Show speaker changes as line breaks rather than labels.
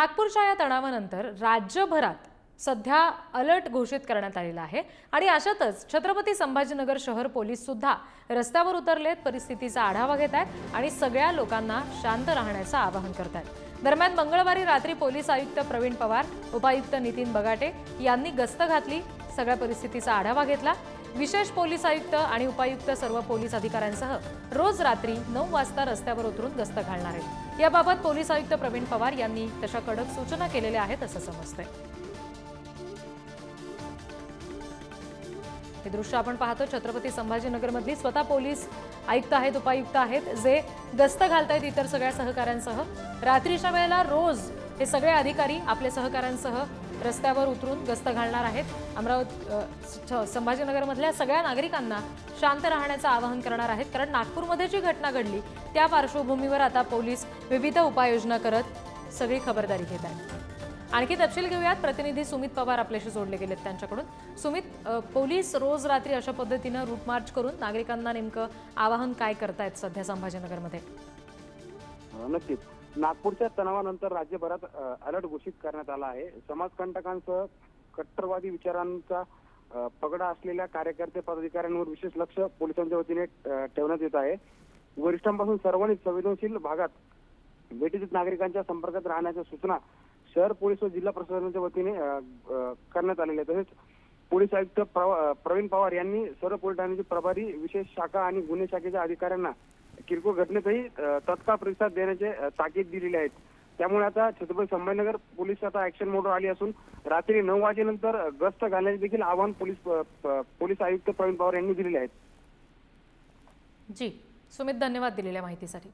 नागपूरच्या या तणावानंतर राज्यभरात सध्या अलर्ट घोषित करण्यात आलेला आहे आणि अशातच छत्रपती संभाजीनगर शहर पोलीस सुद्धा रस्त्यावर उतरलेत, परिस्थितीचा आढावा घेत आहेत आणि सगळ्या लोकांना शांत राहण्याचं आवाहन करत आहेत। दरम्यान मंगळवारी रात्री पोलीस आयुक्त प्रवीण पवार, उपायुक्त नितीन बगाटे यांनी गस्त घातली, सगळ्या परिस्थितीचा आढावा घेतला। विशेष पोलीस आयुक्त आणि उपायुक्त सर्व पोलीस अधिकाऱ्यांसह रोज रात्री 9 वाजता रस्त्यावर उतरून गस्त घालणार आहेत। याबाबत पोलीस आयुक्त प्रवीण पवार यांनी तशा कडक सूचना केलेल्या आहेत असं समजतंय। हे दृश्य आपण पाहतो छत्रपती संभाजीनगर मधली स्वतः पोलीस आयुक्त आहेत, उपायुक्त आहेत जे गस्त घालतायत इतर सगळ्या सहकाऱ्यांसह। रात्रीच्या वेळेला रोज हे सगळे अधिकारी आपल्या सहकाऱ्यांसह रस्त्यावर उतरून गस्त घालणार आहेत। अमरावती संभाजीनगर मधल्या सगळ्या नागरिकांना शांत राहण्याचं आवाहन करणार आहेत, कारण नागपूरमध्ये जी घटना घडली त्या पार्श्वभूमीवर आता पोलीस विविध उपाययोजना करत सगळी खबरदारी घेत आहेत। आणखी तपशील घेऊयात, प्रतिनिधी सुमित पवार आपल्याशी जोडले गेलेत त्यांच्याकडून। सुमित, पोलीस रोज रात्री अशा पद्धतीने रूट मार्च करून नागरिकांना नेमकं आवाहन काय करतायत सध्या संभाजीनगरमध्ये?
नक्कीच नागपूरच्या तणावानंतर राज्यभरात अलर्ट घोषित करण्यात आला आहे। समाजकंटकांसह कट्टरवादी विचारांचा पगडा असलेल्या कार्यकर्ते पदाधिकाऱ्यांवर विशेष लक्ष पोलिसांच्या वतीने ठेवण्यात येत आहे। वरिष्ठांपासून सर्वांनी संवेदनशील भागात भेटीत नागरिकांच्या संपर्कात राहण्याच्या सूचना शहर पोलीस व जिल्हा प्रशासनाच्या वतीने करण्यात आलेल्या आहेत। तसेच पोलीस आयुक्त प्रवीण पवार यांनी सर्व पोलीस ठाण्याचे प्रभारी, विशेष शाखा आणि गुन्हे शाखेच्या अधिकाऱ्यांना किरकोळ घटनेतही तत्काळ प्रतिसाद देण्याचे ताकीद दिलेले आहेत। त्यामुळे आता छत्रपती संभाजीनगर पोलीस आता ऍक्शन मोडवर आली असून रात्री 9 वाजेनंतर गस्त घालण्याचे देखील आवाहन पोलीस आयुक्त प्रवीण पवार यांनी दिलेले आहेत।
जी सुमित, धन्यवाद दिलेल्या माहितीसाठी।